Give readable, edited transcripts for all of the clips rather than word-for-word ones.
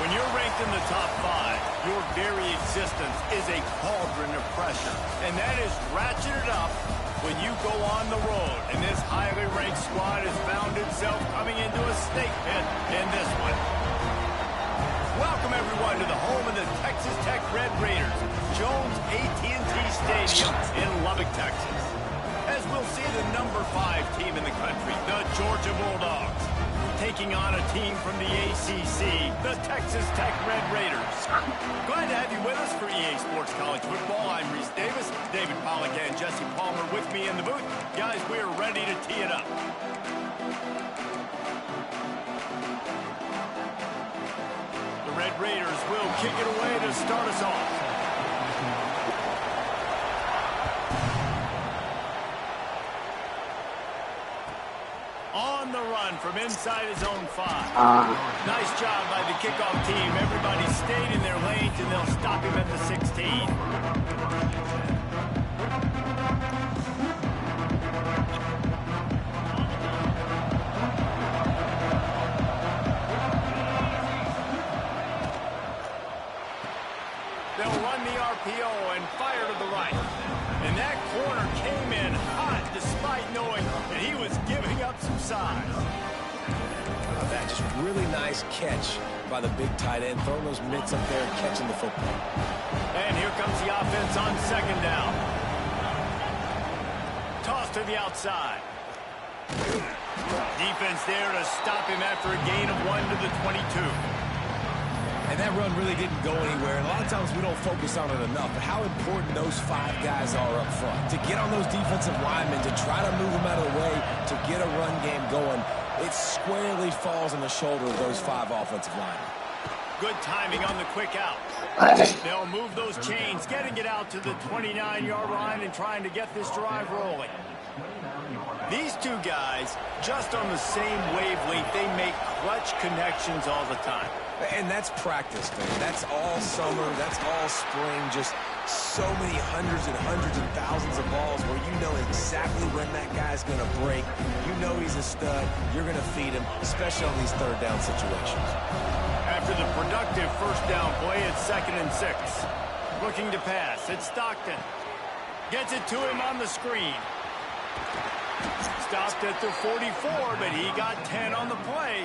When you're ranked in the top 5, your very existence is a cauldron of pressure. And that is ratcheted up when you go on the road. And this highly ranked squad has found itself coming into a snake pit in this one. Welcome, everyone, to the home of the Texas Tech Red Raiders, Jones AT&T Stadium in Lubbock, Texas. As we'll see the number 5 team in the country, the Georgia Bulldogs, taking on a team from the ACC, the Texas Tech Red Raiders. Glad to have you with us for EA Sports College Football. I'm Reese Davis, David Pollack and Jesse Palmer with me in the booth. Guys, we're ready to tee it up. The Red Raiders will kick it away to start us off. On the run from inside his own 5. Nice job by the kickoff team. Everybody stayed in their lanes, and they'll stop him at the 16. They'll run the RPO and fire to the right. And that corner came in hot despite knowing that he was giving up some size. That just really nice catch by the big tight end, throwing those mitts up there and catching the football. And here comes the offense on second down. Toss to the outside. Defense there to stop him after a gain of 1 to the 22. And that run really didn't go anywhere. And a lot of times we don't focus on it enough. But how important those 5 guys are up front. To get on those defensive linemen, to try to move them out of the way, to get a run game going, it squarely falls on the shoulder of those 5 offensive linemen. Good timing on the quick out. They'll move those chains, getting it out to the 29-yard line and trying to get this drive rolling. These 2 guys, just on the same wavelength, they make clutch connections all the time. And that's practice, man. That's all summer. That's all spring. Just so many hundreds and hundreds and thousands of balls where you know exactly when that guy's going to break. You know he's a stud. You're going to feed him, especially on these third down situations. After the productive first down play, it's 2nd and 6. Looking to pass. It's Stockton. Gets it to him on the screen. Stopped at the 44, but he got 10 on the play.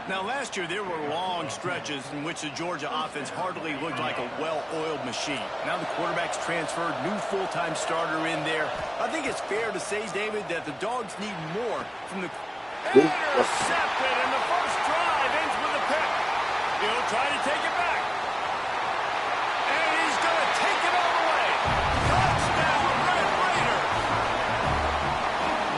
Now, last year, there were long stretches in which the Georgia offense hardly looked like a well-oiled machine. Now the quarterback's transferred, new full-time starter in there. I think it's fair to say, David, that the Dogs need more from the... Intercepted, and the first drive ends with a pick. He'll try to take it back. And he's going to take it all the way. Touchdown, Red Raiders!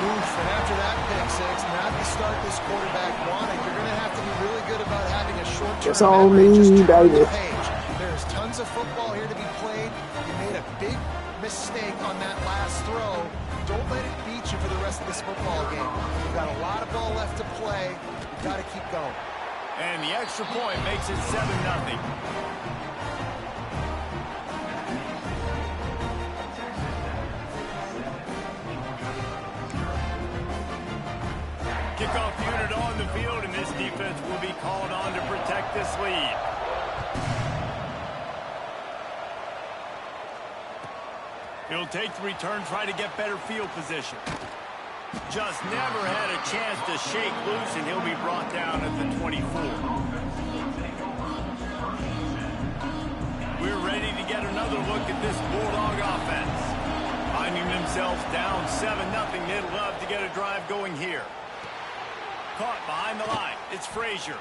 Oof, and after that pick 6, not to start this quarterback wanting, you're going to have to be really good about having a short-term memory. Just turn the page. There's tons of football here to be played. You made a big mistake on that last throw. Don't let it beat you for the rest of this football game. You've got a lot of ball left to play. You've got to keep going. And the extra point makes it 7-0. Kickoff unit on the field, and this defense will be called on to protect this lead. He'll take the return, try to get better field position. Just never had a chance to shake loose, and he'll be brought down at the 24. We're ready to get another look at this Bulldog offense. Finding themselves down 7-0, they'd love to get a drive going here. Caught behind the line. It's Frazier.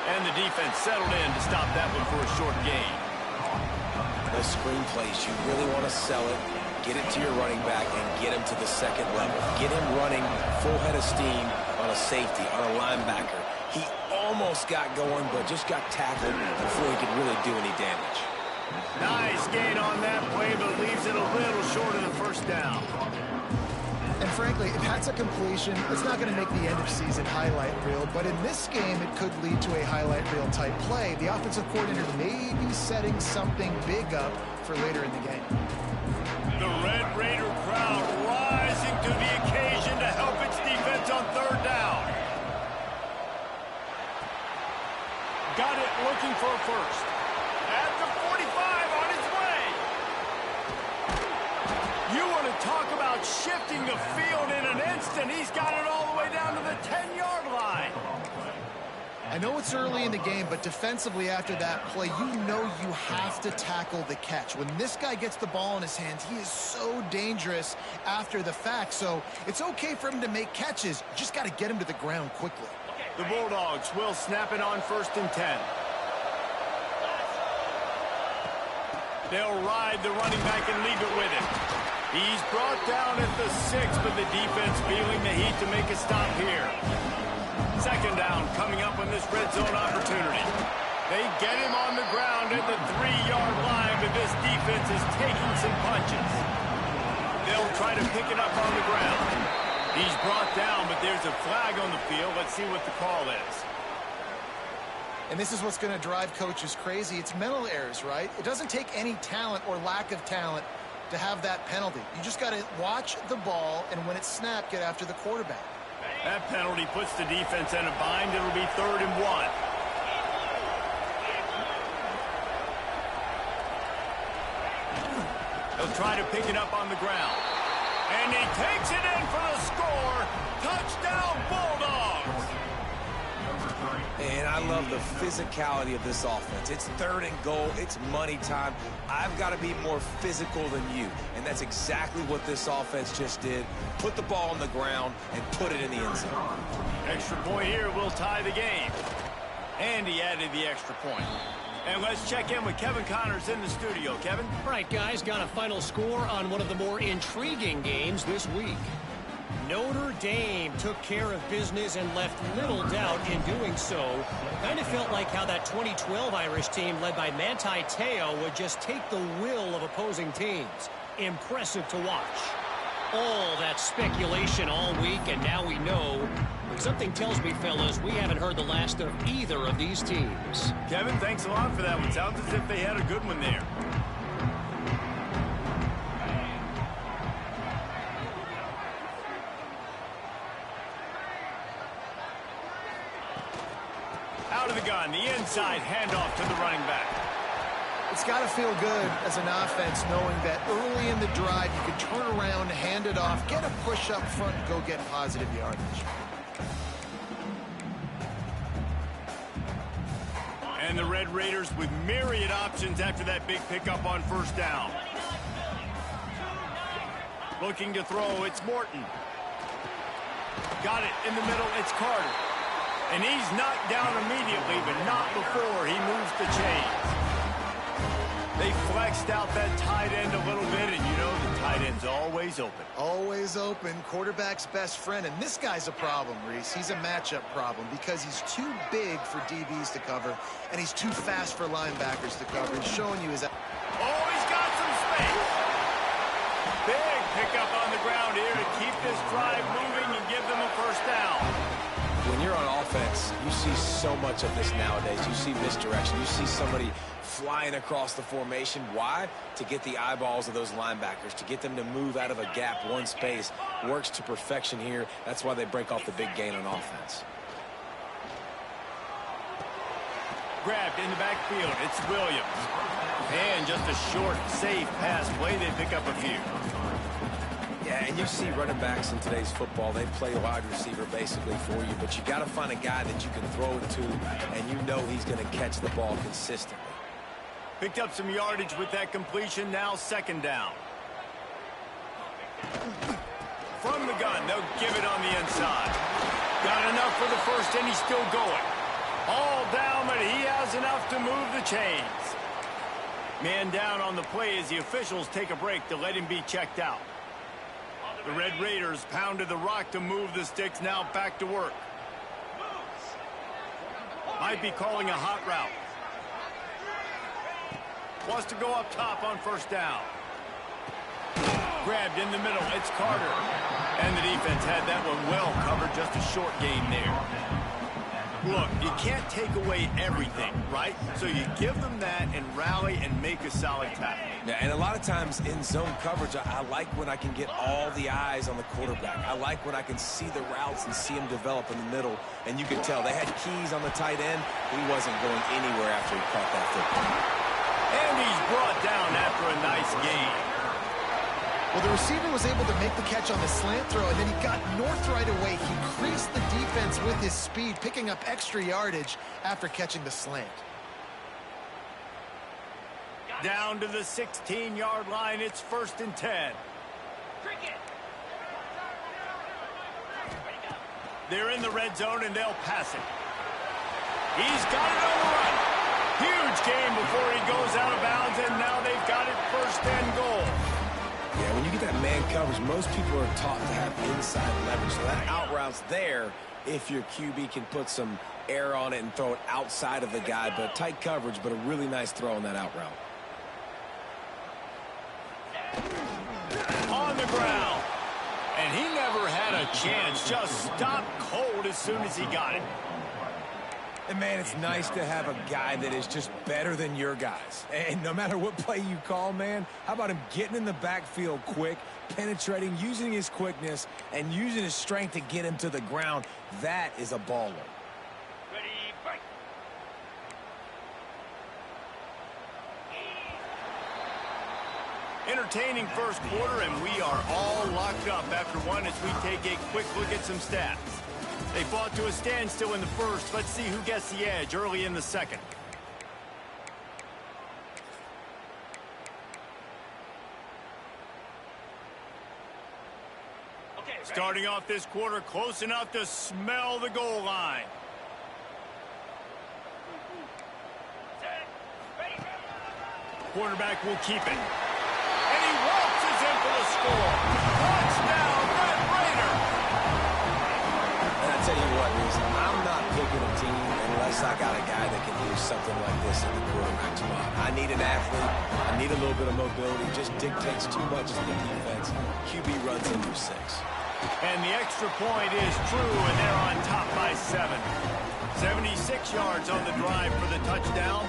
And the defense settled in to stop that one for a short gain. Those screen plays, you really want to sell it, get it to your running back, and get him to the second level. Get him running full head of steam on a safety, on a linebacker. He almost got going, but just got tackled before he could really do any damage. Nice gain on that play, but leaves it a little short of the first down. And frankly, if that's a completion, it's not going to make the end of season highlight reel. But in this game, it could lead to a highlight reel type play. The offensive coordinator may be setting something big up for later in the game. The Red Raider crowd rising to the occasion to help its defense on third down. first. At the 45, on his way. You want to talk about shifting the field in an instant. He's got it all the way down to the 10-yard line. I know it's early in the game, but defensively after that play, you know you have to tackle the catch. When this guy gets the ball in his hands, he is so dangerous after the fact. So it's okay for him to make catches. You just got to get him to the ground quickly. The Bulldogs will snap it on 1st and 10. They'll ride the running back and leave it with him. He's brought down at the 6, but the defense feeling the heat to make a stop here. 2nd down coming up on this red zone opportunity. They get him on the ground at the 3-yard line, but this defense is taking some punches. They'll try to pick it up on the ground. He's brought down, but there's a flag on the field. Let's see what the call is. And this is what's going to drive coaches crazy. It's mental errors, right? It doesn't take any talent or lack of talent to have that penalty. You just got to watch the ball, and when it's snapped, get after the quarterback. That penalty puts the defense in a bind. It'll be 3rd and 1. He'll try to pick it up on the ground. And he takes it in for the score. Touchdown, Bulldogs. And I love the physicality of this offense. It's 3rd and goal. It's money time. I've got to be more physical than you. And that's exactly what this offense just did. Put the ball on the ground and put it in the end zone. Extra point here will tie the game. And he added the extra point. And let's check in with Kevin Connors in the studio. Kevin? All right, guys, got a final score on one of the more intriguing games this week. Notre Dame took care of business and left little doubt in doing so. Kind of felt like how that 2012 Irish team led by Manti Te'o would just take the will of opposing teams. Impressive to watch. All that speculation all week, and now we know. But something tells me, fellas, we haven't heard the last of either of these teams. Kevin, thanks a lot for that one. Sounds as if they had a good one there. Out of the gun, the inside handoff to the running back. It's got to feel good as an offense knowing that early in the drive you can turn around, hand it off, get a push up front, and go get positive yardage. And the Red Raiders with myriad options after that big pickup on 1st down. Looking to throw, it's Morton. Got it in the middle, it's Carter. And he's knocked down immediately, but not before he moves the chains. They flexed out that tight end a little bit, and you know the tight end's always open. Always open, quarterback's best friend. And this guy's a problem, Reese. He's a matchup problem because he's too big for DBs to cover, and he's too fast for linebackers to cover. He's showing you his... Oh, he's got some space. Big pickup on the ground here to keep this drive moving and give them a 1st down. When you're on offense, you see so much of this nowadays. You see misdirection. You see somebody flying across the formation. Why? To get the eyeballs of those linebackers, to get them to move out of a gap, one space. Works to perfection here. That's why they break off the big gain on offense. Grabbed in the backfield. It's Williams. And just a short, safe pass play. They pick up a few. Yeah, and you see running backs in today's football, they play wide receiver basically for you, but you got to find a guy that you can throw it to, and you know he's going to catch the ball consistently. Picked up some yardage with that completion, now 2nd down. From the gun, they'll give it on the inside. Got enough for the 1st, and he's still going. All down, but he has enough to move the chains. Man down on the play as the officials take a break to let him be checked out. The Red Raiders pounded the rock to move the sticks, now back to work. Might be calling a hot route. Wants to go up top on 1st down. Grabbed in the middle, it's Carter. And the defense had that one well covered, just a short gain there. Look, you can't take away everything, right? So you give them that and rally and make a solid tackle. Yeah, and a lot of times in zone coverage, I like when I can get all the eyes on the quarterback. I like when I can see the routes and see them develop in the middle. And you can tell they had keys on the tight end. He wasn't going anywhere after he caught that football. And he's brought down after a nice gain. Well, the receiver was able to make the catch on the slant throw, and then he got north right away. He creased the defense with his speed, picking up extra yardage after catching the slant. Down to the 16-yard line. It's 1st and 10. They're in the red zone, and they'll pass it. He's got it on the run. Huge gain before he goes out of bounds, and now they've got it 1st and goal. Yeah, when you get that man coverage, most people are taught to have inside leverage. So that out route's there if your QB can put some air on it and throw it outside of the guy. But tight coverage, but a really nice throw on that out route. On the ground. And he never had a chance. Just stopped cold as soon as he got it. And, man, it's nice to have a guy that is just better than your guys. And no matter what play you call, man, how about him getting in the backfield quick, penetrating, using his quickness, and using his strength to get him to the ground? That is a baller. Ready, break. Entertaining first quarter, and we are all locked up after one as we take a quick look at some stats. They fought to a standstill in the first. Let's see who gets the edge early in the second. Okay, starting off this quarter close enough to smell the goal line. Quarterback will keep it. And he waltzes in for the score. Touchdown, Red Raider. And I tell you what, Reese, I'm not picking a team unless I got a guy that can do something like this in the quarterback spot. I need an athlete. I need a little bit of mobility. Just dictates too much to the defense. QB runs into 6. And the extra point is true, and they're on top by 7. 76 yards on the drive for the touchdown.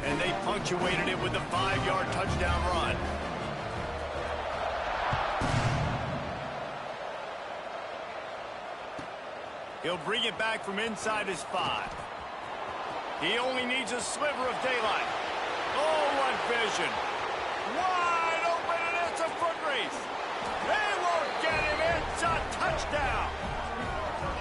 And they punctuated it with a 5-yard touchdown run. He'll bring it back from inside his 5. He only needs a sliver of daylight. Oh, what vision. Wide open, and it's a foot race. They won't get him. It's a touchdown.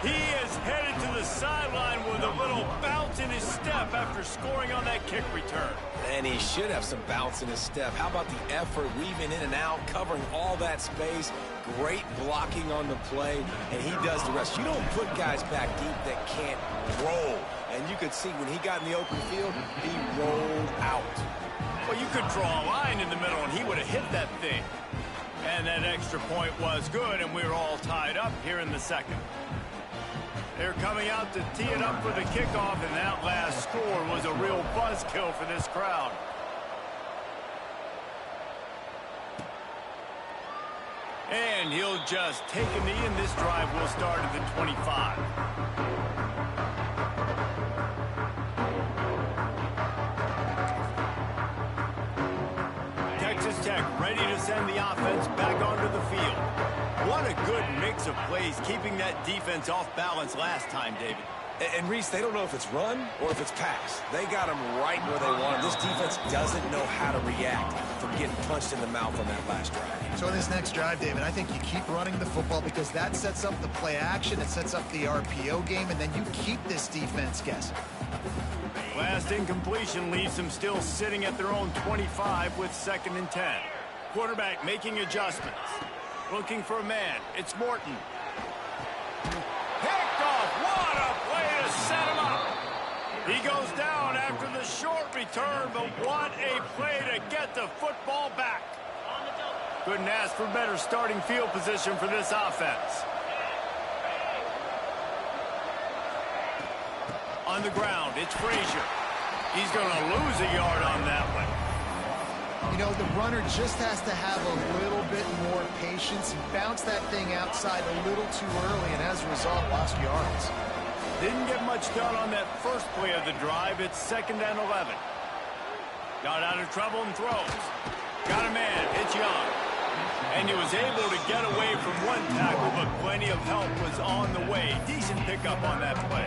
He is headed to the sideline with a little bounce in his step after scoring on that kick return. And he should have some bounce in his step. How about the effort, weaving in and out, covering all that space, great blocking on the play, and he does the rest. You don't put guys back deep that can't roll. And you could see when he got in the open field, he rolled out. Well, you could draw a line in the middle, and he would have hit that thing. And that extra point was good, and we're all tied up here in the second. They're coming out to tee it up for the kickoff, and that last score was a real buzzkill for this crowd. And he'll just take a knee, and this drive will start at the 25. Texas Tech ready to send the offense back onto the field. What a good mix of plays, keeping that defense off balance last time, David. And Reese, they don't know if it's run or if it's pass. They got them right where they want them. This defense doesn't know how to react from getting punched in the mouth on that last drive. So in this next drive, David, I think you keep running the football because that sets up the play action, it sets up the RPO game, and then you keep this defense guessing. Last incompletion leaves them still sitting at their own 25 with 2nd and 10. Quarterback making adjustments. Looking for a man. It's Morton. Picked off. What a play to set him up. He goes down after the short return, but what a play to get the football back. Couldn't ask for better starting field position for this offense. On the ground, it's Frazier. He's going to lose a yard on that one. You know, the runner just has to have a little bit more patience. He bounced that thing outside a little too early, and as a result, lost yards. Didn't get much done on that first play of the drive. It's 2nd and 11. Got out of trouble and throws. Got a man. It's Young. And he was able to get away from one tackle, but plenty of help was on the way. Decent pickup on that play.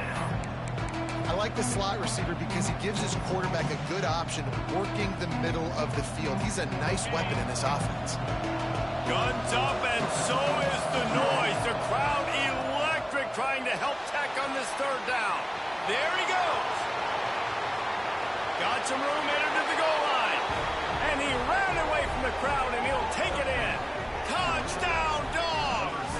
I like the slot receiver because he gives his quarterback a good option working the middle of the field. He's a nice weapon in this offense. Guns up, and so is the noise. The crowd electric, trying to help Tech on this 3rd down. There he goes. Got some room, headed to the goal line. And he ran away from the crowd, and he'll take it in. Touchdown, Dogs!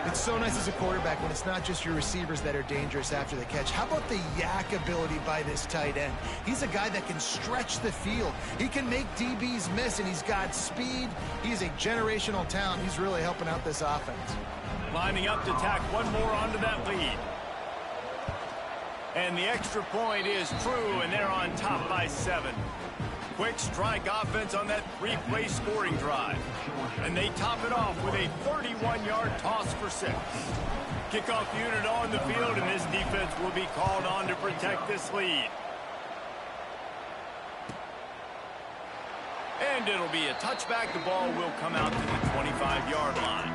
It's so nice as a quarterback when it's not just your receivers that are dangerous after the catch. How about the yak ability by this tight end? He's a guy that can stretch the field. He can make DBs miss, and he's got speed. He's a generational talent. He's really helping out this offense. Lining up to tack one more onto that lead. And the extra point is true, and they're on top by 7. Quick strike offense on that 3-play scoring drive. And they top it off with a 31-yard toss for 6. Kickoff unit on the field, and this defense will be called on to protect this lead. And it'll be a touchback. The ball will come out to the 25-yard line.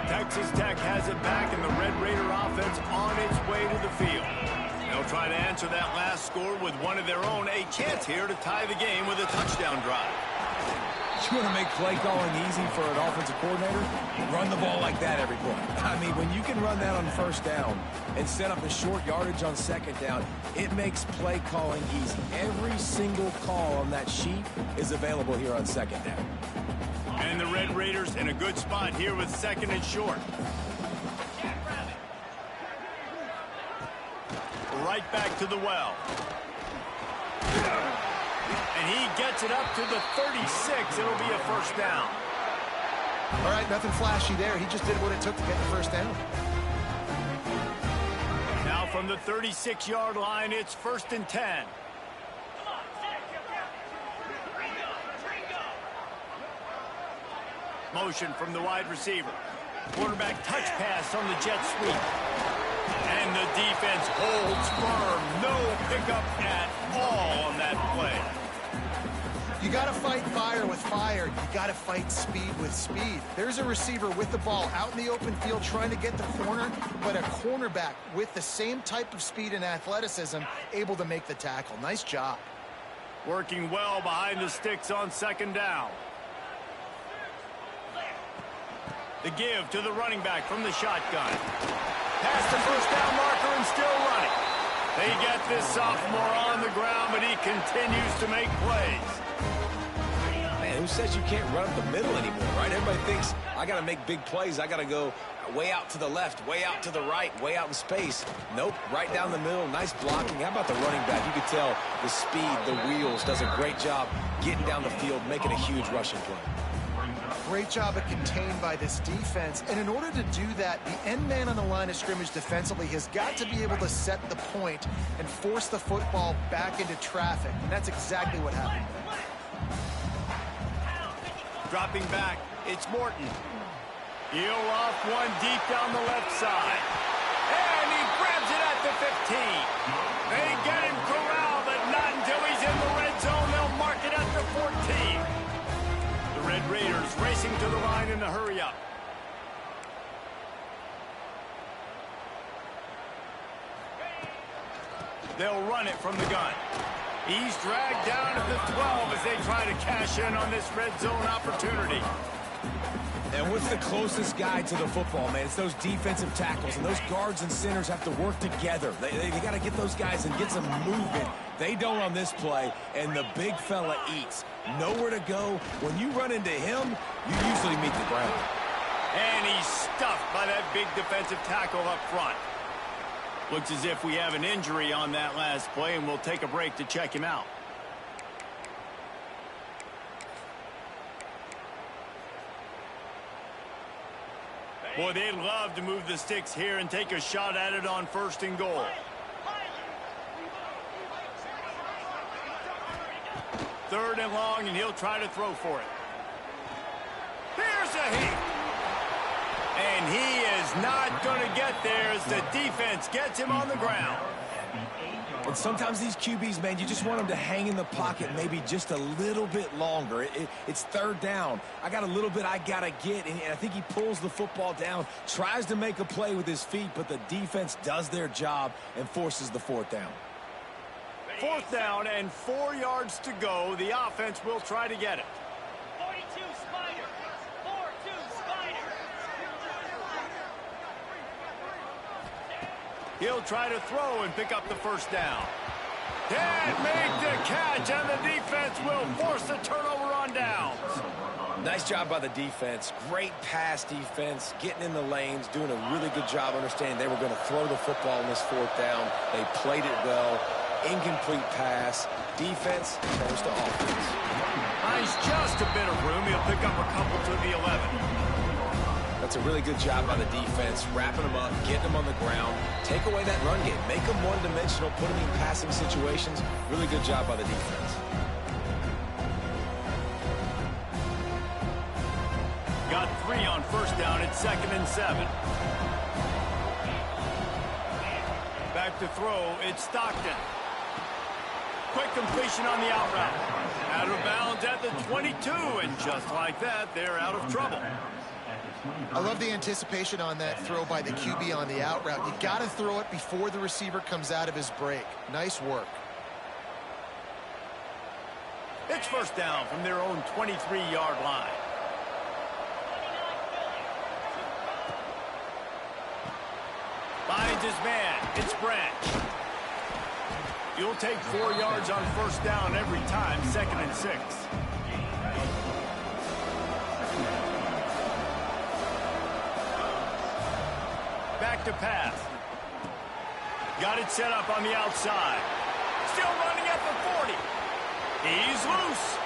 Texas Tech has it back, and the Red Raider offense on its way to the field. They'll try to answer that last score with one of their own. A chance here to tie the game with a touchdown drive. You want to make play calling easy for an offensive coordinator? Run the ball like that every play. I mean, when you can run that on 1st down and set up a short yardage on 2nd down, it makes play calling easy. Every single call on that sheet is available here on 2nd down. And the Red Raiders in a good spot here with 2nd and short. Right back to the well. And he gets it up to the 36. It'll be a 1st down. All right, nothing flashy there. He just did what it took to get the 1st down. Now from the 36-yard line, it's 1st and 10. Motion from the wide receiver. Quarterback touch pass on the jet sweep. And the defense holds firm. No pickup at all on that play. You got to fight fire with fire. You got to fight speed with speed. There's a receiver with the ball out in the open field trying to get the corner, but a cornerback with the same type of speed and athleticism able to make the tackle. Nice job. Working well behind the sticks on 2nd down. The give to the running back from the shotgun. Past the 1st down marker and still running. They get this sophomore on the ground, but he continues to make plays. Man, who says you can't run up the middle anymore, right? Everybody thinks, I got to make big plays. I got to go way out to the left, way out to the right, way out in space. Nope, right down the middle. Nice blocking. How about the running back? You could tell the speed, the wheels, does a great job getting down the field, making a huge rushing play. Great job at contained by this defense. And in order to do that, the end man on the line of scrimmage defensively has got to be able to set the point and force the football back into traffic. And that's exactly what happened. Dropping back, it's Morton. He'll off one deep down the left side. And he grabs it at the 15. They get him corralled, but not until he's in the red zone. They'll mark it at the 14. Red Raiders racing to the line in a hurry-up. They'll run it from the gun. He's dragged down at the 12 as they try to cash in on this red zone opportunity. And what's the closest guy to the football, man? It's those defensive tackles, and those guards and centers have to work together. They got to get those guys and get some movement. They don't on this play, and the big fella eats. Nowhere to go. When you run into him, you usually meet the ground. And he's stuffed by that big defensive tackle up front. Looks as if we have an injury on that last play, and we'll take a break to check him out. Boy, they'd love to move the sticks here and take a shot at it on 1st and goal. 3rd and long, and he'll try to throw for it. Here's a heat. And he is not going to get there as the defense gets him on the ground. And sometimes these QBs, man, you just want them to hang in the pocket maybe just a little bit longer. It's 3rd down. I got a little bit I got to get, and I think he pulls the football down, tries to make a play with his feet, but the defense does their job and forces the 4th down. 4th down and 4 yards to go. The offense will try to get it. 42 Spider. 4-2 Spider. He'll try to throw and pick up the 1st down. Can't make the catch, and the defense will force the turnover on downs. Nice job by the defense. Great pass defense, getting in the lanes, doing a really good job understanding they were going to throw the football in this 4th down. They played it well. Incomplete pass. Defense turns to offense. Finds just a bit of room. He'll pick up a couple to the 11. That's a really good job by the defense, wrapping them up, getting them on the ground, take away that run game, make them one-dimensional, put them in passing situations. Really good job by the defense. Got 3 on 1st down. It's 2nd and 7. Back to throw. It's Stockton. Quick completion on the out route. Out of bounds at the 22, and just like that, they're out of trouble. I love the anticipation on that throw by the QB on the out route. You got to throw it before the receiver comes out of his break. Nice work. It's 1st down from their own 23-yard line. Finds his man. It's Branch. You'll take 4 yards on 1st down every time. 2nd and 6. Back to pass. Got it set up on the outside. Still running at the 40. He's loose.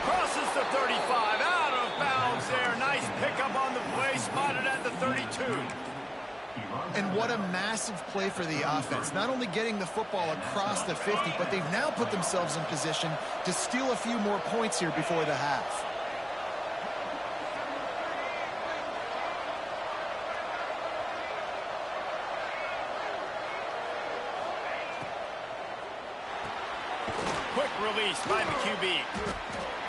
Crosses the 35. Out of bounds there. Nice pickup on the play. Spotted at the 32. And what a massive play for the offense. Not only getting the football across the 50, but they've now put themselves in position to steal a few more points here before the half. Quick release by the QB.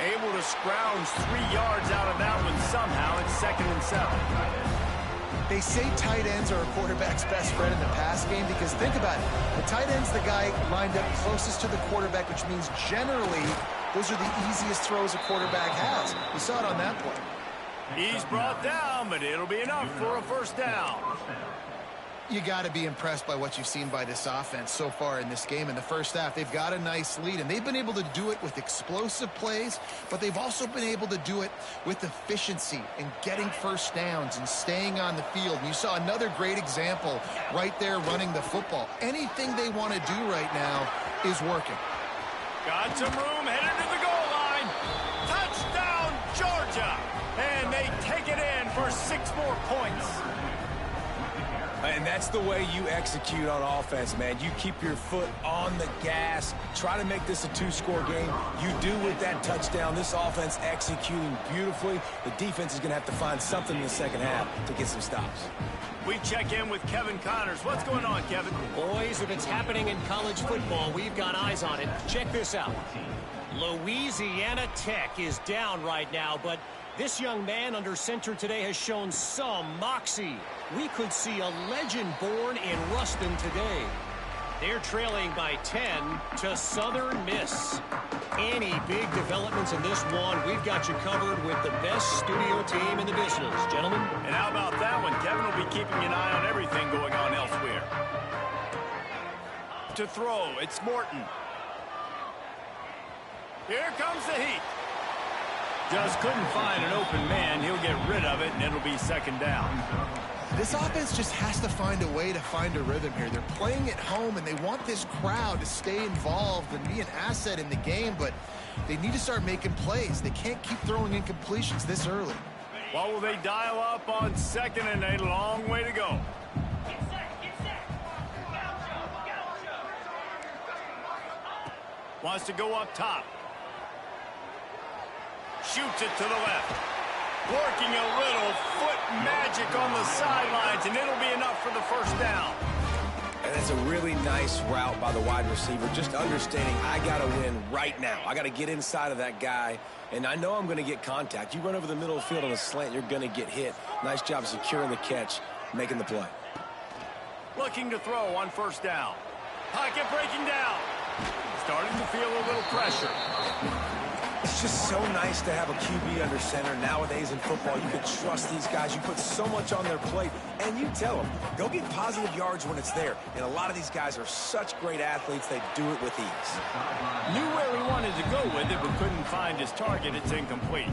Able to scrounge 3 yards out of that one somehow. It's 2nd and 7. They say tight ends are a quarterback's best friend in the pass game because think about it. The tight end's the guy lined up closest to the quarterback, which means generally those are the easiest throws a quarterback has. We saw it on that play. He's brought down, but it'll be enough for a 1st down. You got to be impressed by what you've seen by this offense so far in this game. In the 1st half, they've got a nice lead, and they've been able to do it with explosive plays, but they've also been able to do it with efficiency and getting 1st downs and staying on the field. And you saw another great example right there running the football. Anything they want to do right now is working. Got some room, headed to the goal line. Touchdown, Georgia! And they take it in for 6 more points. And that's the way you execute on offense, man. You keep your foot on the gas. Try to make this a 2-score game. You do with that touchdown. This offense executing beautifully. The defense is going to have to find something in the 2nd half to get some stops. We check in with Kevin Connors. What's going on, Kevin? Boys, if it's happening in college football, we've got eyes on it. Check this out. Louisiana Tech is down right now, but this young man under center today has shown some moxie. We could see a legend born in Ruston today. They're trailing by 10 to Southern Miss. Any big developments in this one, we've got you covered with the best studio team in the business, gentlemen. And how about that one? Kevin will be keeping an eye on everything going on elsewhere. To throw, it's Morton. Here comes the heat. Just couldn't find an open man. He'll get rid of it, and it'll be 2nd down. This offense just has to find a way to find a rhythm here. They're playing at home, and they want this crowd to stay involved and be an asset in the game, but they need to start making plays. They can't keep throwing incompletions this early. What will they dial up on second and a long way to go? Get set, get set. Gaucho, gaucho. Wants to go up top. Shoots it to the left. Working a little foot magic on the sidelines, and it'll be enough for the first down. And it's a really nice route by the wide receiver, just understanding I got to win right now. I got to get inside of that guy, and I know I'm going to get contact. You run over the middle of the field on a slant, you're going to get hit. Nice job securing the catch, making the play. Looking to throw on first down. Pocket breaking down. Starting to feel a little pressure. It's just so nice to have a QB under center. Nowadays in football, you can trust these guys. You put so much on their plate, and you tell them, go get positive yards when it's there. And a lot of these guys are such great athletes, they do it with ease. Knew where he wanted to go with it, but couldn't find his target. It's incomplete.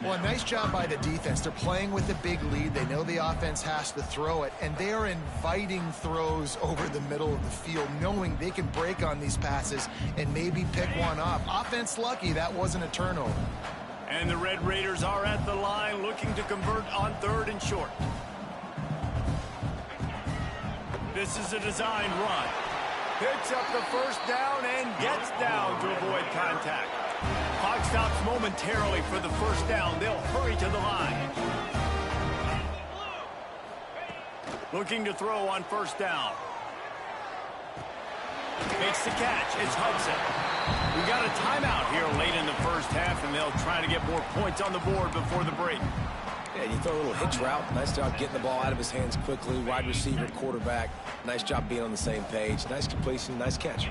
Well, a nice job by the defense. They're playing with a big lead. They know the offense has to throw it, and they are inviting throws over the middle of the field, knowing they can break on these passes and maybe pick one up. Offense lucky that wasn't a turnover. And the Red Raiders are at the line looking to convert on third and short. This is a designed run. Picks up the first down and gets down to avoid contact. Clock stops momentarily for the first down. They'll hurry to the line. Looking to throw on first down. Makes the catch. It's Hudson. We got a timeout here late in the first half, and they'll try to get more points on the board before the break. Yeah, you throw a little hitch route. Nice job getting the ball out of his hands quickly. Wide receiver, quarterback. Nice job being on the same page. Nice completion, nice catch.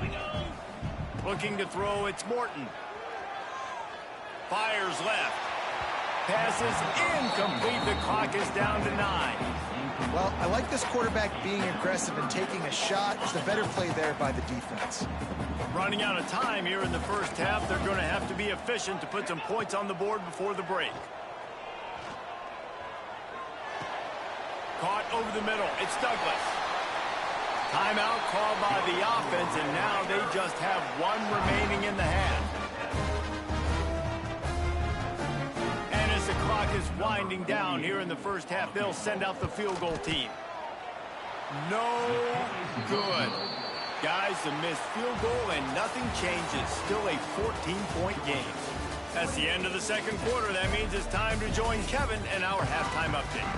Looking to throw, it's Morton. Fires left. Passes incomplete. The clock is down to 9. Well, I like this quarterback being aggressive and taking a shot. It's a better play there by the defense. Running out of time here in the first half. They're going to have to be efficient to put some points on the board before the break. Caught over the middle. It's Douglas. Timeout called by the offense, and now they just have one remaining in the half. And as the clock is winding down here in the first half, they'll send out the field goal team. No good. Guys, a missed field goal and nothing changes. Still a 14-point game. That's the end of the second quarter. That means it's time to join Kevin and our halftime update.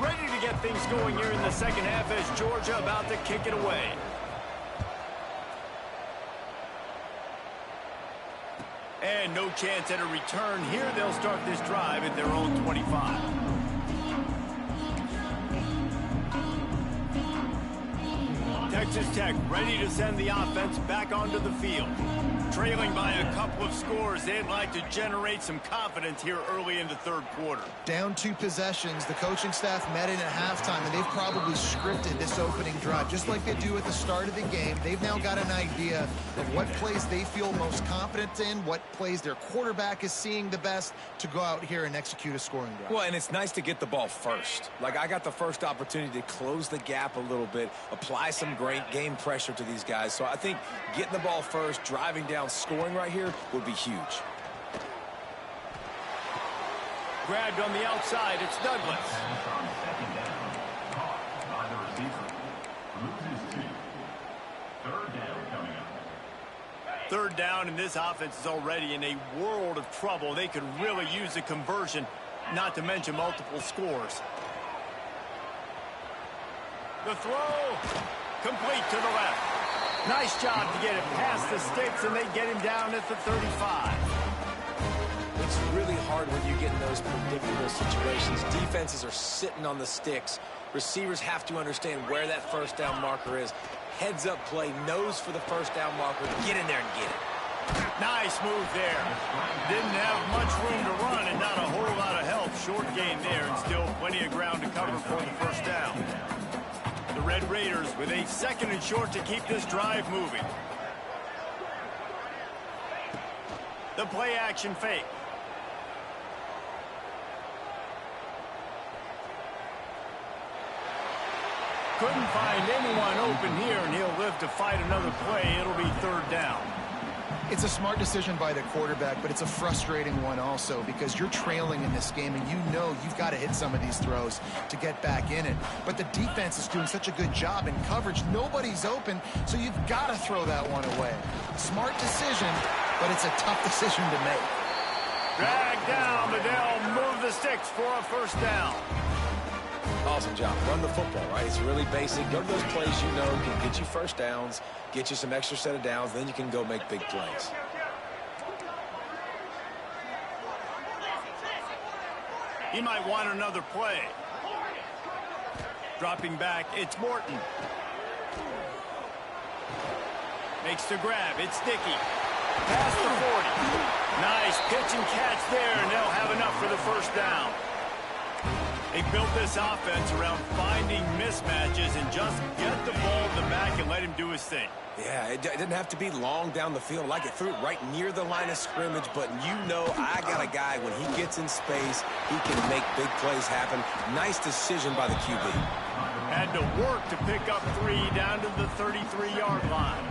Ready to get things going here in the second half as Georgia about to kick it away. And no chance at a return here. They'll start this drive at their own 25. Texas Tech ready to send the offense back onto the field. Trailing by a couple of scores, they'd like to generate some confidence here early in the third quarter. Down 2 possessions, the coaching staff met in at halftime, and they've probably scripted this opening drive. Just like they do at the start of the game, they've now got an idea of what plays they feel most confident in, what plays their quarterback is seeing the best to go out here and execute a scoring drive. Well, and it's nice to get the ball first. Like, I got the first opportunity to close the gap a little bit, apply some great game pressure to these guys. So I think getting the ball first, driving down, scoring right here would be huge. Grabbed on the outside, it's Douglas. Third down, and this offense is already in a world of trouble. They could really use a conversion, not to mention multiple scores. The throw, complete to the left. Nice job to get it past the sticks, and they get him down at the 35. It's really hard when you get in those predictable situations. Defenses are sitting on the sticks. Receivers have to understand where that first down marker is. Heads up play, nose for the first down marker. Get in there and get it. Nice move there. Didn't have much room to run and not a whole lot of help. Short gain there, and still plenty of ground to cover for the first down. The Red Raiders with a second and short to keep this drive moving. The play action fake. Couldn't find anyone open here, and he'll live to fight another play. It'll be third down. It's a smart decision by the quarterback, but it's a frustrating one also because you're trailing in this game and you know you've got to hit some of these throws to get back in it. But the defense is doing such a good job in coverage. Nobody's open, so you've got to throw that one away. Smart decision, but it's a tough decision to make. Drag down, but they'll move the sticks for a first down. Awesome job. Run the football, right? It's really basic. Go to those plays you know can get you first downs, get you some extra set of downs, then you can go make big plays. He might want another play. Dropping back, it's Morton. Makes the grab, it's Dickey. Past the 40. Nice pitch and catch there, and they'll have enough for the first down. They built this offense around finding mismatches and just get the ball in the back and let him do his thing. Yeah, it didn't have to be long down the field. Like it threw it right near the line of scrimmage, but you know I got a guy, when he gets in space, he can make big plays happen. Nice decision by the QB. Had to work to pick up 3 down to the 33-yard line.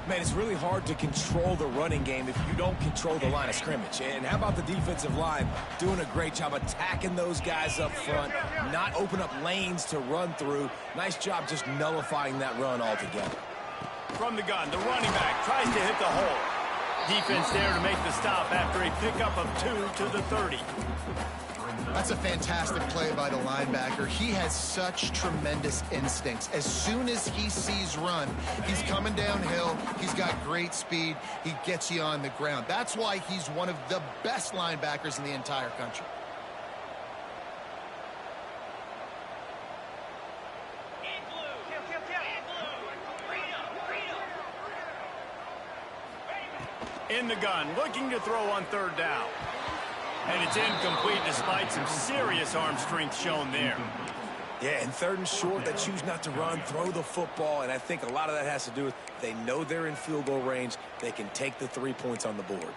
Man, it's really hard to control the running game if you don't control the line of scrimmage. And how about the defensive line doing a great job attacking those guys up front, not open up lanes to run through. Nice job just nullifying that run altogether. From the gun, the running back tries to hit the hole. Defense there to make the stop after a pickup of 2 to the 30. That's a fantastic play by the linebacker. He has such tremendous instincts. As soon as he sees run, he's coming downhill. He's got great speed. He gets you on the ground. That's why he's one of the best linebackers in the entire country. In the gun, looking to throw on third down. And it's incomplete despite some serious arm strength shown there. Yeah, and third and short, they choose not to run, throw the football, and I think a lot of that has to do with they know they're in field goal range. They can take the 3 points on the board.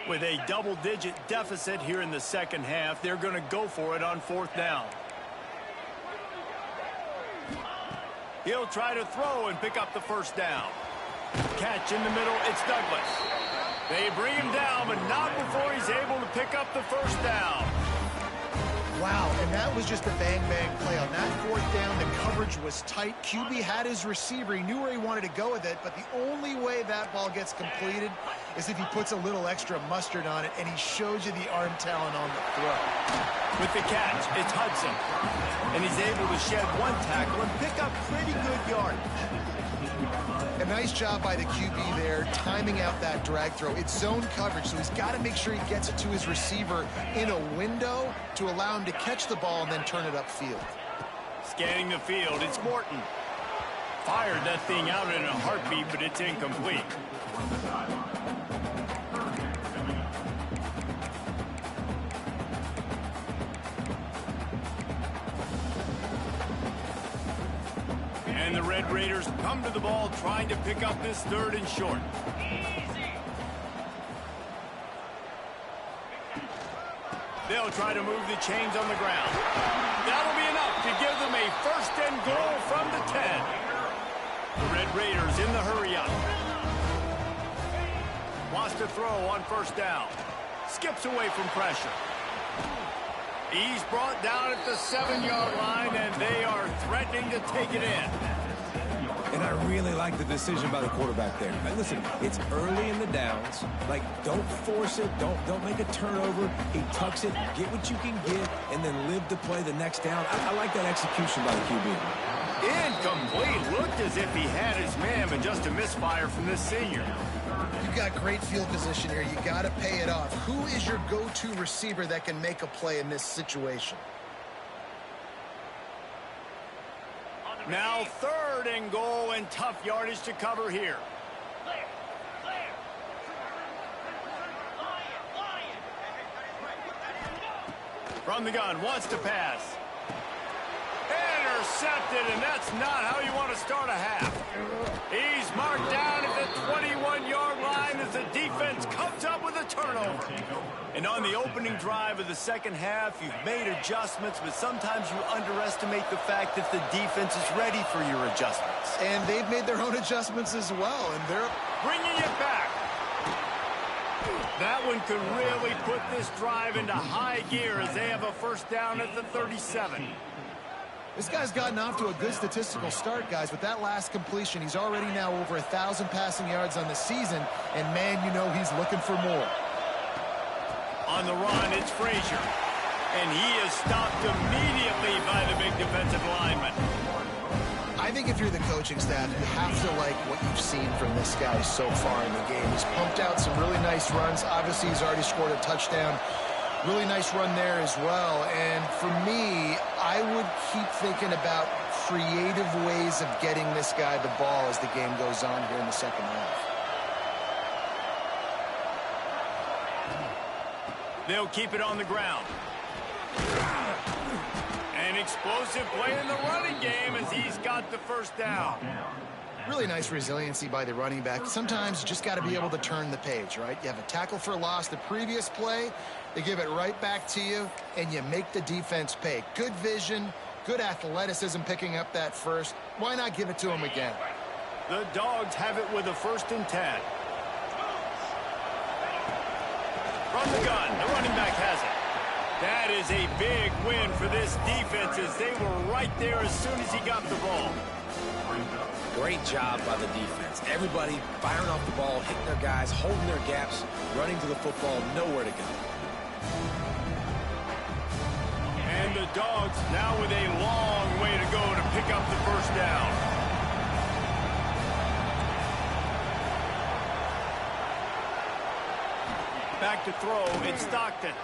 With a double-digit deficit here in the second half, they're going to go for it on fourth down. He'll try to throw and pick up the first down. Catch in the middle, it's Douglas. They bring him down, but not before he's able to pick up the first down. Wow, and that was just a bang-bang play. On that fourth down, the coverage was tight. QB had his receiver. He knew where he wanted to go with it, but the only way that ball gets completed is if he puts a little extra mustard on it, and he shows you the arm talent on the throw. With the catch, it's Hudson. And he's able to shed one tackle and pick up pretty good yardage. A nice job by the QB there, timing out that drag throw. It's zone coverage, so he's got to make sure he gets it to his receiver in a window to allow him to catch the ball and then turn it upfield. Scanning the field, it's Morton. Fired that thing out in a heartbeat, but it's incomplete. And the Red Raiders come to the ball trying to pick up this third and short. They'll try to move the chains on the ground. That'll be enough to give them a first and goal from the 10. The Red Raiders in the hurry up. Wants to throw on first down. Skips away from pressure. He's brought down at the 7-yard line, and they are threatening to take it in. And I really like the decision by the quarterback there. Now, listen, it's early in the downs. Like, don't force it. Don't make a turnover. He tucks it, get what you can get, and then live to play the next down. I like that execution by the QB. Incomplete. Looked as if he had his man, but just a misfire from this senior. You've got great field position here. You got to pay it off. Who is your go-to receiver that can make a play in this situation? Now third and goal and tough yardage to cover here. From the gun, wants to pass. Intercepted, and that's not how you want to start a half. He's marked down at the 21-yard line. The the defense comes up with a turnover. And on the opening drive of the second half, you've made adjustments, but sometimes you underestimate the fact that the defense is ready for your adjustments. And they've made their own adjustments as well, and they're bringing it back. That one could really put this drive into high gear as they have a first down at the 37. This guy's gotten off to a good statistical start, guys. With that last completion, he's already now over 1,000 passing yards on the season, and man, you know he's looking for more. On the run, it's Frazier, and he is stopped immediately by the big defensive lineman. I think if you're the coaching staff, you have to like what you've seen from this guy so far in the game. He's pumped out some really nice runs. Obviously, he's already scored a touchdown. Really nice run there as well. And for me, I would keep thinking about creative ways of getting this guy the ball as the game goes on here in the second half. They'll keep it on the ground. An explosive play in the running game as he's got the first down. Really nice resiliency by the running back. Sometimes you just got to be able to turn the page, right? You have a tackle for loss the previous play. They give it right back to you, and you make the defense pay. Good vision, good athleticism picking up that first. Why not give it to him again? The Dogs have it with a 1st and 10. From the gun, the running back has it. That is a big win for this defense as they were right there as soon as he got the ball. Great job by the defense. Everybody firing off the ball, hitting their guys, holding their gaps, running to the football, nowhere to go. And the Dogs now with a long way to go to pick up the first down. Back to throw, it's Stockton.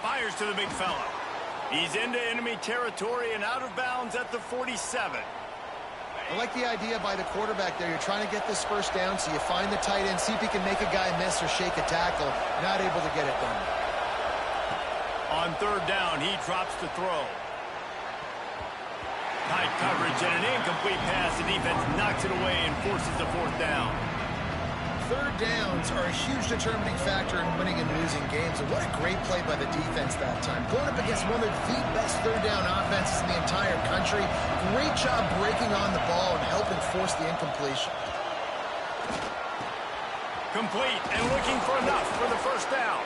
Fires to the big fella. He's into enemy territory and out of bounds at the 47. I like the idea by the quarterback there. You're trying to get this first down, so you find the tight end, see if he can make a guy miss or shake a tackle. Not able to get it done. On 3rd down, he drops the throw. Tight coverage and an incomplete pass. The defense knocks it away and forces the 4th down. 3rd downs are a huge determining factor in winning and losing games. And what a great play by the defense that time. Going up against one of the best 3rd down offenses in the entire country. Great job breaking on the ball and helping force the incompletion. Complete and looking for enough for the first down.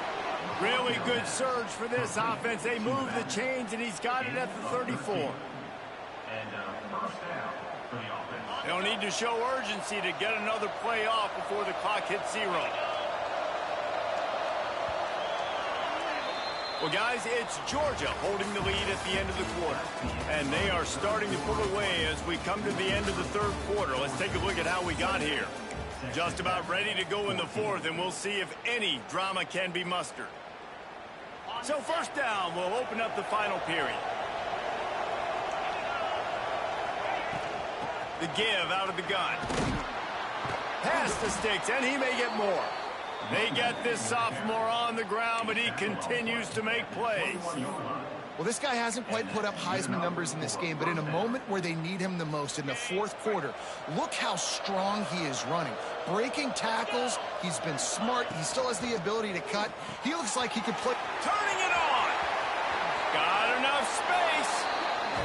Really good surge for this offense. They move the chains, and he's got it at the 34. They'll need to show urgency to get another play off before the clock hits 0. Well, guys, it's Georgia holding the lead at the end of the quarter. And they are starting to pull away as we come to the end of the 3rd quarter. Let's take a look at how we got here. Just about ready to go in the 4th, and we'll see if any drama can be mustered. So 1st down will open up the final period. The give out of the gun. Pass the sticks, and he may get more. They get this sophomore on the ground, but he continues to make plays. Well, this guy hasn't quite put up Heisman numbers in this game, but in a moment where they need him the most, in the 4th quarter, look how strong he is running. Breaking tackles, he's been smart, he still has the ability to cut. He looks like he could play. Turning it on! Got enough space,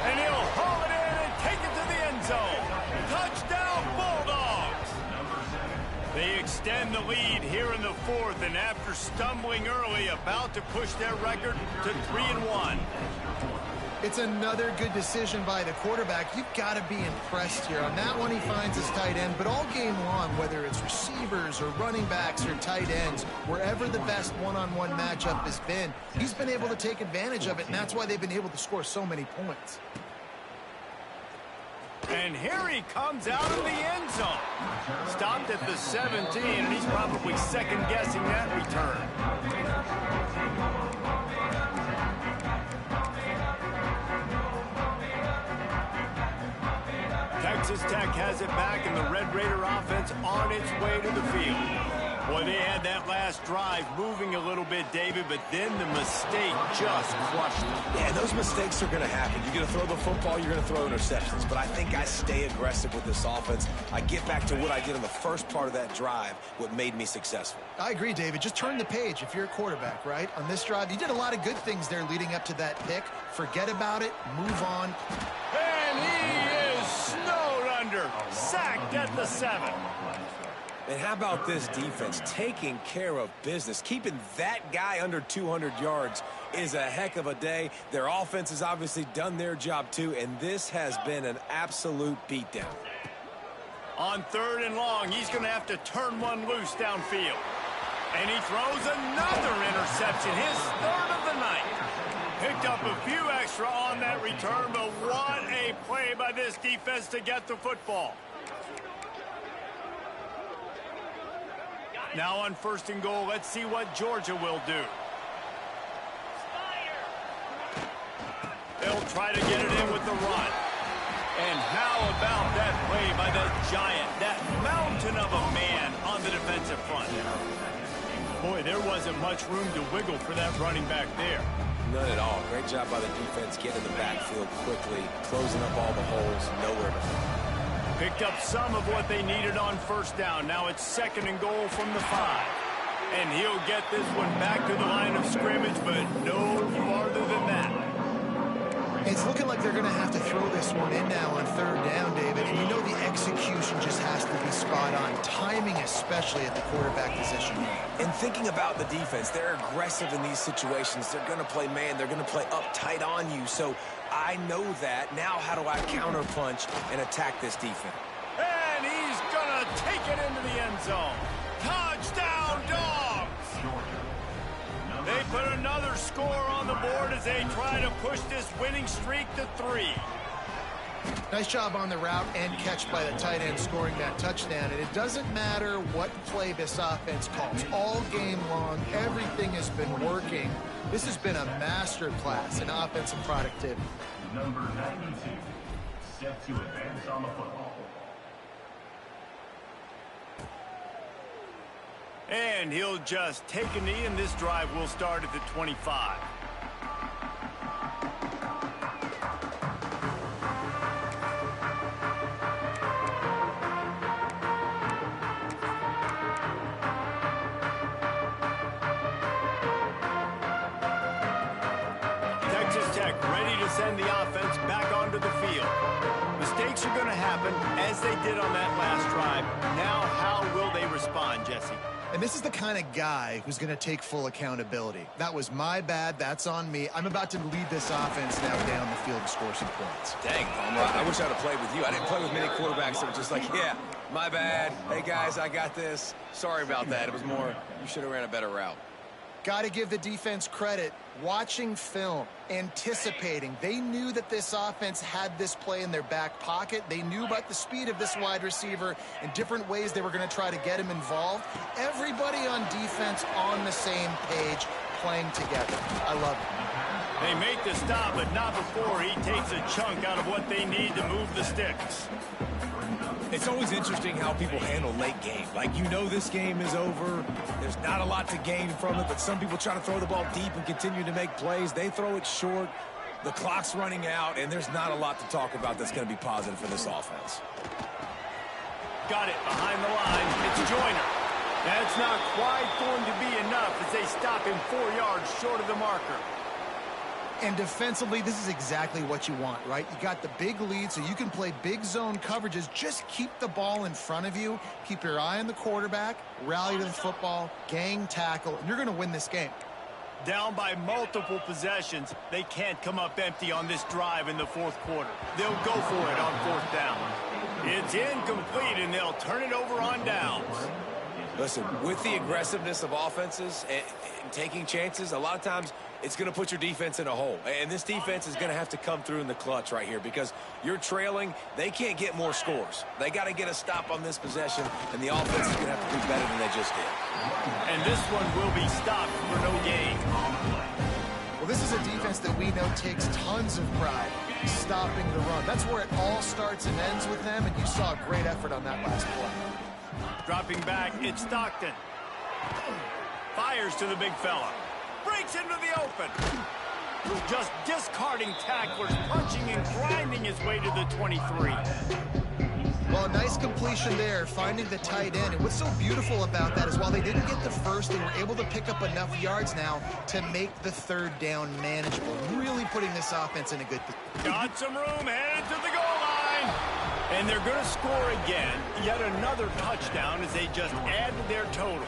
and he'll haul it in and take it to the end zone. Touchdown, Bulldogs! They extend the lead here in the 4th, and after stumbling early, about to push their record to 3-1. It's another good decision by the quarterback. You've got to be impressed here. On that one, he finds his tight end, but all game long, whether it's receivers or running backs or tight ends, wherever the best one-on-one matchup has been, he's been able to take advantage of it, and that's why they've been able to score so many points. And here he comes out of the end zone. Stopped at the 17, and he's probably second-guessing that return. Texas Tech has it back, and the Red Raider offense on its way to the field. Boy, they had that last drive moving a little bit, David, but then the mistake just crushed them. Yeah, those mistakes are going to happen. You're going to throw the football, you're going to throw interceptions. But I think I stay aggressive with this offense. I get back to what I did in the first part of that drive, what made me successful. I agree, David. Just turn the page if you're a quarterback, right? On this drive, you did a lot of good things there leading up to that pick. Forget about it. Move on. And he is snowed under. Sacked at the 7. And how about this defense taking care of business? Keeping that guy under 200 yards is a heck of a day. Their offense has obviously done their job too, and this has been an absolute beatdown. On 3rd and long, he's going to have to turn one loose downfield. And he throws another interception, his 3rd of the night. Picked up a few extra on that return, but what a play by this defense to get the football. Now on 1st and goal, let's see what Georgia will do. They'll try to get it in with the run. And how about that play by the giant, that mountain of a man on the defensive front? Boy, there wasn't much room to wiggle for that running back there. None at all. Great job by the defense getting the backfield quickly, closing up all the holes, nowhere to find. Picked up some of what they needed on 1st down. Now it's 2nd and goal from the 5. And he'll get this one back to the line of scrimmage, but no farther than that. It's looking like they're going to have to throw this one in now on 3rd down, David. And you know the execution just has to be spot on. Timing especially at the quarterback position. And thinking about the defense, they're aggressive in these situations. They're going to play man. They're going to play up tight on you. So I know that. Now how do I counterpunch and attack this defense? And he's going to take it into the end zone. Touchdown, Dogs! They put another score on the board as they try to push this winning streak to 3. Nice job on the route and catch by the tight end scoring that touchdown. And it doesn't matter what play this offense calls. All game long, everything has been working. This has been a master class in offensive productivity. Number 92, set to advance on the football. And he'll just take a knee, and this drive will start at the 25. Texas Tech ready to send the offense back onto the field. Mistakes are going to happen, as they did on that last drive. Now, how will they respond, Jesse? And this is the kind of guy who's going to take full accountability. That was my bad. That's on me. I'm about to lead this offense now down the field and score some points. Dang, Palmer, I wish I'd have played with you. I didn't play with many quarterbacks that were just like, yeah, my bad. Hey, guys, I got this. Sorry about that. It was more, you should have ran a better route. Got to give the defense credit. Watching film, anticipating. They knew that this offense had this play in their back pocket. They knew about the speed of this wide receiver and different ways they were going to try to get him involved. Everybody on defense on the same page, playing together. I love it. They make the stop, but not before he takes a chunk out of what they need to move the sticks. It's always interesting how people handle late game. Like, you know this game is over. There's not a lot to gain from it, but some people try to throw the ball deep and continue to make plays. They throw it short. The clock's running out, and there's not a lot to talk about that's going to be positive for this offense. Got it behind the line. It's Joyner. That's not quite going to be enough as they stop him 4 yards short of the marker. And defensively, this is exactly what you want, right? You got the big lead, so you can play big zone coverages. Just keep the ball in front of you. Keep your eye on the quarterback. Rally to the football. Gang tackle. And you're going to win this game. Down by multiple possessions, they can't come up empty on this drive in the 4th quarter. They'll go for it on 4th down. It's incomplete, and they'll turn it over on downs. Listen, with the aggressiveness of offenses and taking chances, a lot of times it's going to put your defense in a hole. And this defense is going to have to come through in the clutch right here because you're trailing. They can't get more scores. They got to get a stop on this possession, and the offense is going to have to do better than they just did. And this one will be stopped for no gain. Well, this is a defense that we know takes tons of pride stopping the run. That's where it all starts and ends with them, and you saw a great effort on that last play. Dropping back, it's Stockton. Fires to the big fella. Breaks into the open. Just discarding tacklers, punching and grinding his way to the 23. Well, nice completion there, finding the tight end. And what's so beautiful about that is while they didn't get the first, they were able to pick up enough yards now to make the third down manageable. Really putting this offense in a good position. Got some room, headed to the goal line. And they're going to score again. Yet another touchdown as they just add to their total.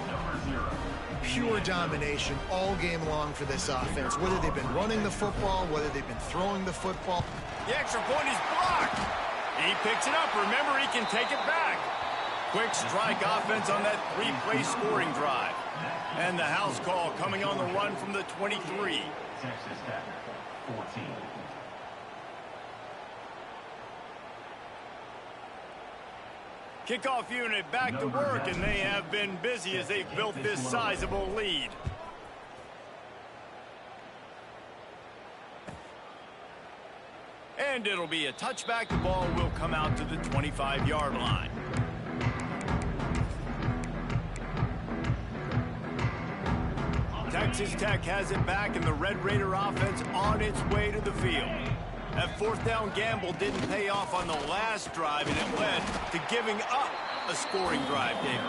Pure domination all game long for this offense. Whether they've been running the football, whether they've been throwing the football. The extra point is blocked. He picks it up. Remember, he can take it back. Quick strike offense on that three-play scoring drive. And the house call coming on the run from the 23. Texas Tech, 14. Kickoff unit back to work, and they have been busy as they've built this sizable lead. And it'll be a touchback. The ball will come out to the 25-yard line. Texas Tech has it back, and the Red Raider offense on its way to the field. That fourth down gamble didn't pay off on the last drive, and it led to giving up a scoring drive, David.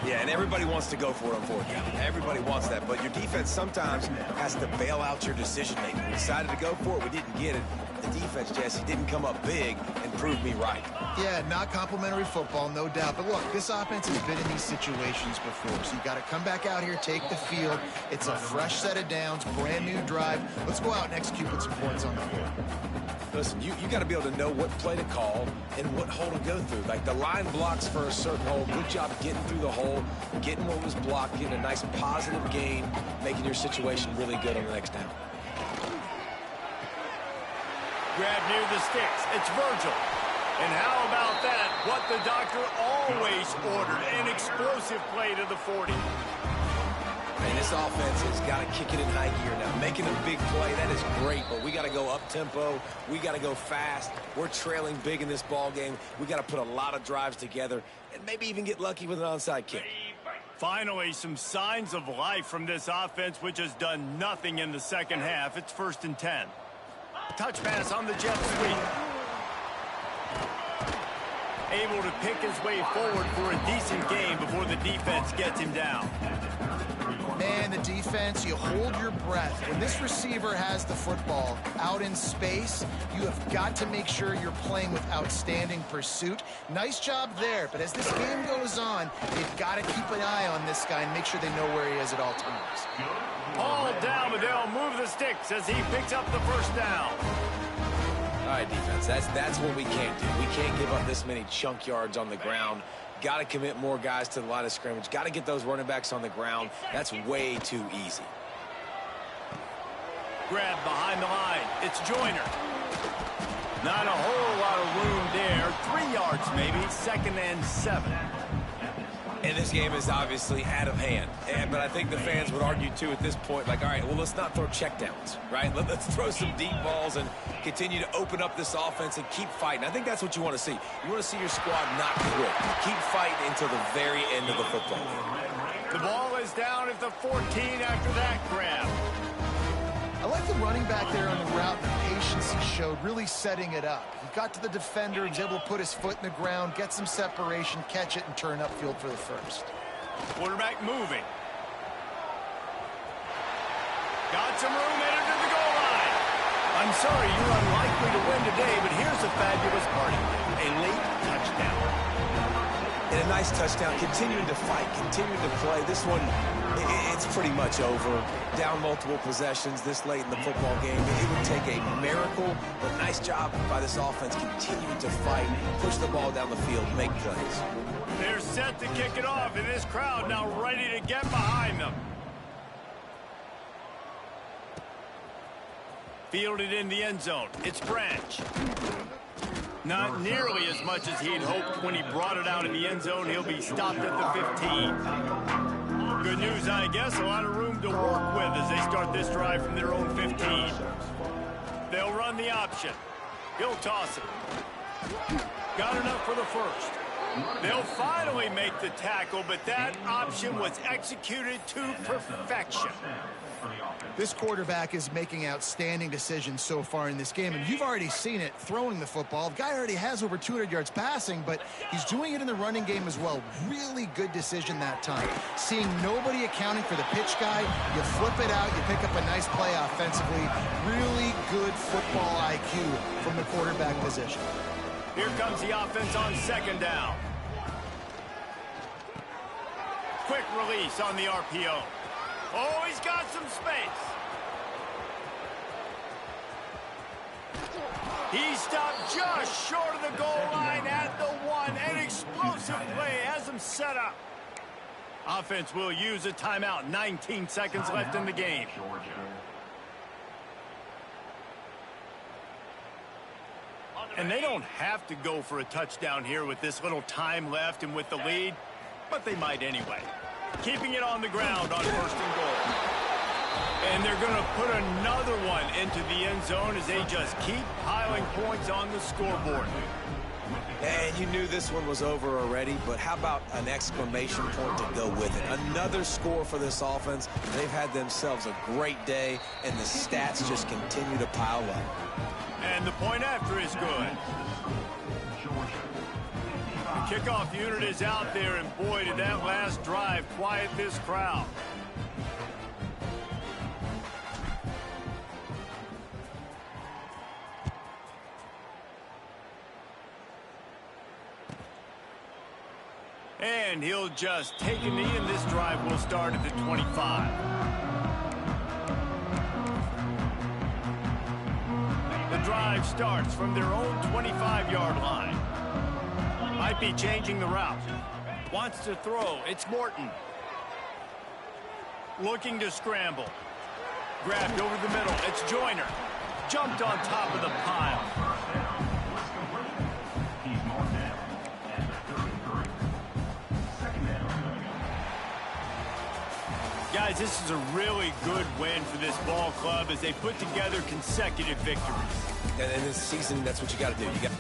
Yeah, and everybody wants to go for it on fourth down. Everybody wants that, but your defense sometimes has to bail out your decision-making. We decided to go for it. We didn't get it. The defense, Jesse, didn't come up big and prove me right. Yeah, not complimentary football, no doubt. But look, this offense has been in these situations before, so you got to come back out here, take the field. It's a fresh set of downs, brand new drive. Let's go out and execute with some points on the board. Listen, you got to be able to know what play to call and what hole to go through. Like the line blocks for a certain hole. Good job getting through the hole, getting what was blocked, getting a nice positive gain, making your situation really good on the next down. Grab near the sticks. It's Virgil. And how about that? What the doctor always ordered. An explosive play to the 40. And this offense has got to kick it in high gear now. Making a big play, that is great, but we got to go up-tempo. We got to go fast. We're trailing big in this ball game. We got to put a lot of drives together and maybe even get lucky with an onside kick. Finally, some signs of life from this offense, which has done nothing in the second half. It's 1st and 10. Touch pass on the jet sweep. Able to pick his way forward for a decent game before the defense gets him down. Man, the defense, you hold your breath. When this receiver has the football out in space, you have got to make sure you're playing with outstanding pursuit. Nice job there, but as this game goes on, they've got to keep an eye on this guy and make sure they know where he is at all times. All down, but they'll move the sticks as he picks up the first down. All right, defense, that's what we can't do. We can't give up this many chunk yards on the ground. Got to commit more guys to the line of scrimmage. Got to get those running backs on the ground. That's way too easy. Grab behind the line. It's Joyner. Not a whole lot of room there. 3 yards maybe. 2nd and 7. And this game is obviously out of hand. But I think the fans would argue, too, at this point, like, all right, well, let's not throw checkdowns, right? Let's throw some deep balls and continue to open up this offense and keep fighting. I think that's what you want to see. You want to see your squad not quit. Keep fighting until the very end of the football game. The ball is down at the 14 after that grab. I like the running back there on the route, the patience he showed, really setting it up. He got to the defender, he was able to put his foot in the ground, get some separation, catch it, and turn upfield for the first. Quarterback moving. Got some room, headed to the goal line. I'm sorry, you're unlikely to win today, but here's a fabulous party. A late touchdown. And a nice touchdown, continuing to fight, continuing to play. This one, it's pretty much over. Down multiple possessions this late in the football game. It would take a miracle, but nice job by this offense continuing to fight, push the ball down the field, make plays. They're set to kick it off, and this crowd now ready to get behind them. Fielded in the end zone. It's Branch. Not nearly as much as he'd hoped when he brought it out in the end zone. He'll be stopped at the 15. Good news, I guess. A lot of room to work with as they start this drive from their own 15. They'll run the option. He'll toss it. Got enough for the first. They'll finally make the tackle, but that option was executed to perfection. This quarterback is making outstanding decisions so far in this game, and you've already seen it throwing the football. The guy already has over 200 yards passing, but he's doing it in the running game as well. Really good decision that time. Seeing nobody accounting for the pitch guy, you flip it out, you pick up a nice play offensively. Really good football IQ from the quarterback position. Here comes the offense on second down. Quick release on the RPO. Oh, he's got some space. He stopped just short of the goal line at the 1. An explosive play has him set up. Offense will use a timeout. 19 seconds left in the game. And they don't have to go for a touchdown here with this little time left and with the lead, but they might anyway. Keeping it on the ground on first and goal. And they're going to put another one into the end zone as they just keep piling points on the scoreboard. And you knew this one was over already, but how about an exclamation point to go with it? Another score for this offense. They've had themselves a great day, and the stats just continue to pile up. And the point after is good. The kickoff unit is out there, and boy, did that last drive quiet this crowd. And he'll just take a knee, and this drive will start at the 25. The drive starts from their own 25-yard line. Might be changing the route. Wants to throw. It's Morton. Looking to scramble. Grabbed over the middle. It's Joyner. Jumped on top of the pile. Guys, this is a really good win for this ball club as they put together consecutive victories. And in this season, that's what you got to do. You got.